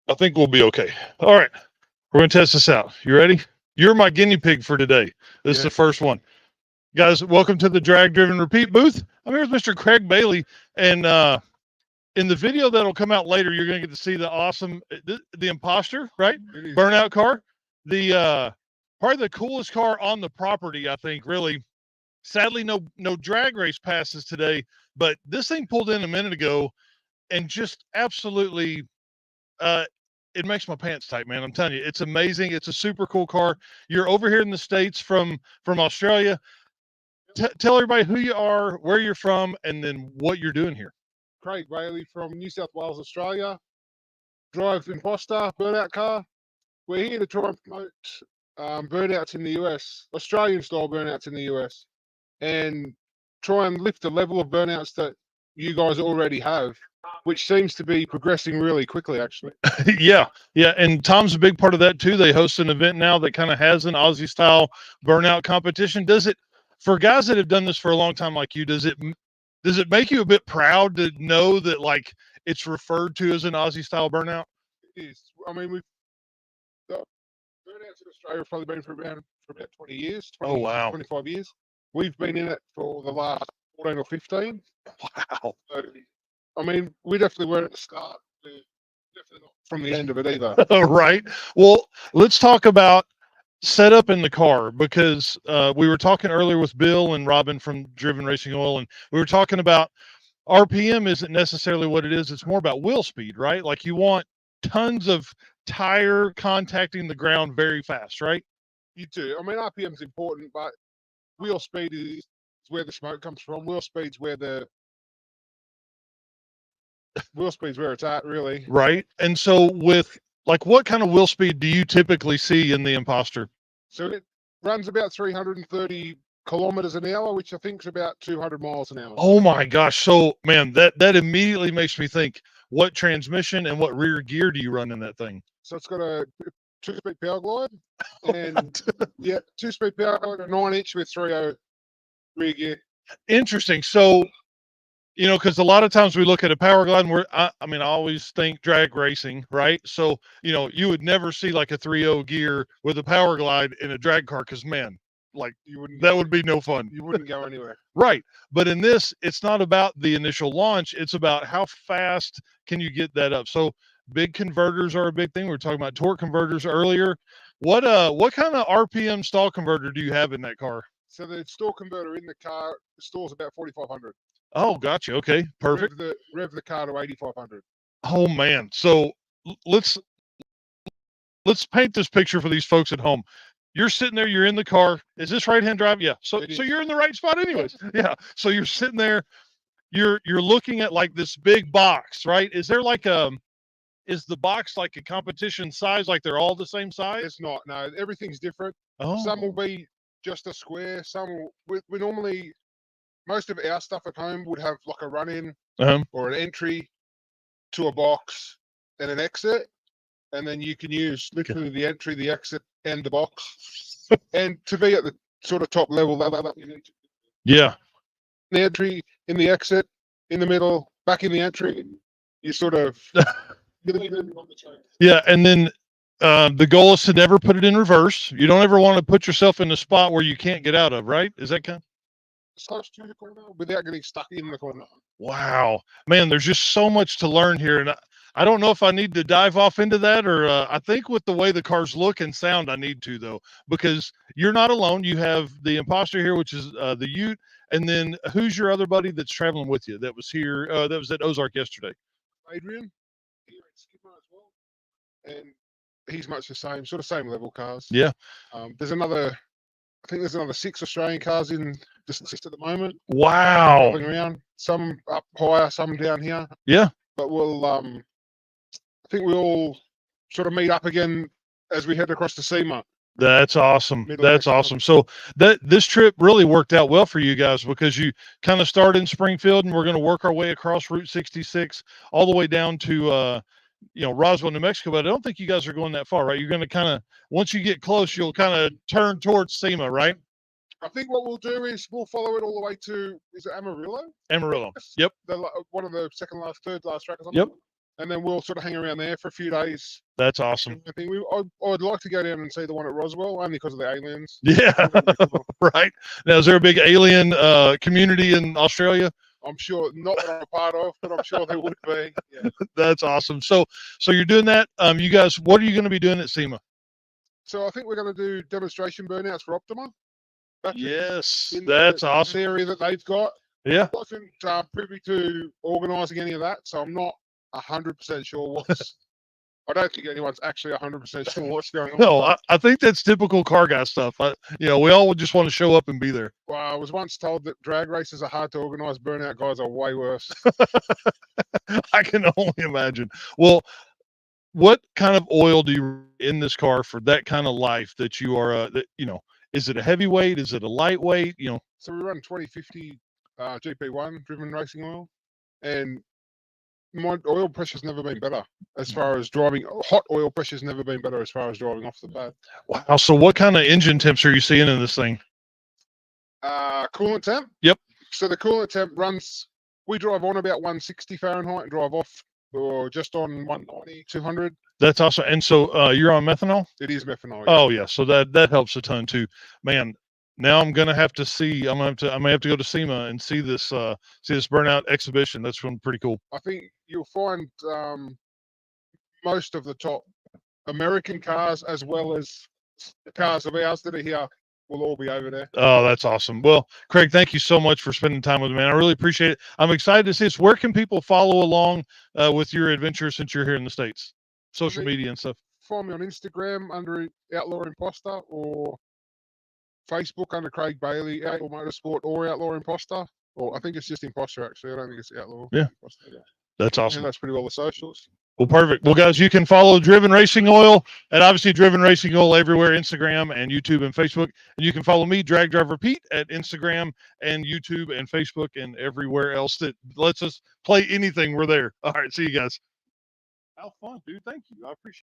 I think we'll be okay. All right. We're going to test this out. You ready? You're my guinea pig for today. This is Yeah. the first one. Guys, welcome to the Drag Driven Repeat booth. I'm here with Mr. Craig Bailey. And in the video that'll come out later, you're going to get to see the awesome, the Imposter, right? Burnout car. The probably the coolest car on the property, I think, really. Sadly, no drag race passes today, but this thing pulled in a minute ago and just absolutely uh, it makes my pants tight, man. I'm telling you, it's amazing. It's a super cool car. You're over here in the States from Australia. Tell everybody who you are, where you're from, and then what you're doing here. Craig Bailey from New South Wales, Australia. Drive Imposter burnout car. We're here to try and promote burnouts in the US, Australian style burnouts in the US, and try and lift the level of burnouts that you guys already have, which seems to be progressing really quickly, actually. Yeah, and Tom's a big part of that too. They host an event now that kind of has an Aussie style burnout competition. Does it, for guys that have done this for a long time like you? Does it make you a bit proud to know that like it's referred to as an Aussie style burnout? It is. I mean, the burnouts in Australia have probably been for about 20 years, Oh wow, 25 years. We've been in it for the last 14 or 15. wow. So, I mean, we definitely weren't at the start. We're definitely not from the end of it either. Right. Well, let's talk about setup in the car because we were talking earlier with Bill and Robin from Driven Racing Oil, and we were talking about RPM isn't necessarily what it is. It's more about wheel speed, right? Like you want tons of tire contacting the ground very fast, right? You do. I mean, RPM is important, but wheel speed is where the smoke comes from. Wheel speed's where it's at, really. Right. And so with like what kind of wheel speed do you typically see in the Imposter? So it runs about 330 kilometers an hour, which I think is about 200 miles an hour. Oh my gosh. So man, that immediately makes me think, what transmission and what rear gear do you run in that thing? So it's got a 2-speed power glide, and yeah, 2-speed power glide, a 9-inch with 3.0 rear gear. Interesting. So, you know, because a lot of times we look at a power glide and I mean, I always think drag racing, right? So, you know, you would never see like a 3.0 gear with a power glide in a drag car because, man, like that would be no fun. You wouldn't go anywhere. Right. But in this, it's not about the initial launch. It's about how fast can you get that up. So big converters are a big thing. We were talking about torque converters earlier. What kind of RPM stall converter do you have in that car? So the stall converter in the car stores about 4,500. Oh, gotcha. Okay, perfect. Rev the car to 8,500. Oh man. So let's paint this picture for these folks at home. You're sitting there, you're in the car. Is this right-hand drive? Yeah. So you're in the right spot anyways. Yeah. So you're sitting there, you're looking at like this big box, right? Is there like is the box like a competition size, like they're all the same size? It's not. No, everything's different. Oh. Some will be just a square. Some will. We normally, most of our stuff at home would have like a run-in or an entry to a box and an exit, and then you can use literally the entry, the exit, and the box. And to be at the sort of top level, yeah, the entry, in the exit, in the middle, back in the entry, you sort of. Yeah, and then the goal is to never put it in reverse. You don't ever want to put yourself in a spot where you can't get out of, right? Is that kind of close to the corner without getting stuck in the corner? Wow, man, there's just so much to learn here, and I don't know if I need to dive off into that, or I think with the way the cars look and sound, I need to though, because you're not alone. You have the Imposter here, which is the Ute, and then who's your other buddy that's traveling with you? That was here. That was at Ozark yesterday. Adrian, here at Skipper as well, and he's much the same, sort of same level cars. Yeah. There's another 6 Australian cars in the system at the moment. Wow. Going around, some up higher, some down here. Yeah. But we'll, I think we all sort of meet up again as we head across the SEMA. That's awesome. That's awesome. So this trip really worked out well for you guys because you kind of start in Springfield and we're going to work our way across Route 66 all the way down to Roswell, New Mexico. But I don't think you guys are going that far, right? You're going to kind of, once you get close, you'll kind of turn towards SEMA, right? I think what we'll do is we'll follow it all the way to, is it Amarillo? Amarillo. Yep. One of the third last trackers. Yep. and then we'll sort of hang around there for a few days. That's awesome. I think I'd like to go down and see the one at Roswell, only because of the aliens. Yeah, right. Now, is there a big alien community in Australia? I'm sure, not that I'm a part of, but I'm sure there would be. Yeah. That's awesome. So you're doing that. You guys, what are you going to be doing at SEMA? So I think we're going to do demonstration burnouts for Optima. Yes, that's awesome. The area that they've got. Yeah. I wasn't privy to organising any of that, so I'm not 100% sure what's. I don't think anyone's actually 100% sure what's going on. No, I think that's typical car guy stuff. We all just want to show up and be there. Well, I was once told that drag races are hard to organise. Burnout guys are way worse. I can only imagine. Well, what kind of oil do you in this car for that kind of life that you are? Is it a heavyweight? Is it a lightweight? So we run 2050 GP1 driven racing oil, and my oil pressure's never been better as far as driving. Hot oil pressure's never been better as far as driving off the pad. Wow. So what kind of engine temps are you seeing in this thing? Coolant temp. Yep. So the coolant temp runs, we drive on about 160 Fahrenheit and drive off or just on 190, 200. That's awesome. And so you're on methanol? It is methanol. Oh yeah. So that helps a ton too, man. Now I'm gonna have to see. I may have to go to SEMA and see this burnout exhibition. That's one pretty cool. I think you'll find most of the top American cars, as well as the cars of ours that are here, will all be over there. Oh, that's awesome. Well, Craig, thank you so much for spending time with me, man. I really appreciate it. I'm excited to see this. Where can people follow along with your adventure since you're here in the States? Social media and stuff. Find me on Instagram under Outlaw Imposter, or Facebook under Craig Bailey, Outlaw Motorsport, or Outlaw Imposter. Or I think it's just Imposter, actually. I don't think it's Outlaw. Yeah. Imposter, yeah. That's awesome. And that's pretty well the socials. Well, perfect. Well, guys, you can follow Driven Racing Oil and obviously Driven Racing Oil everywhere, Instagram and YouTube and Facebook. And you can follow me, Drag Driver Pete, at Instagram and YouTube and Facebook and everywhere else that lets us play anything. We're there. All right. See you guys. How fun, dude. Thank you. I appreciate it.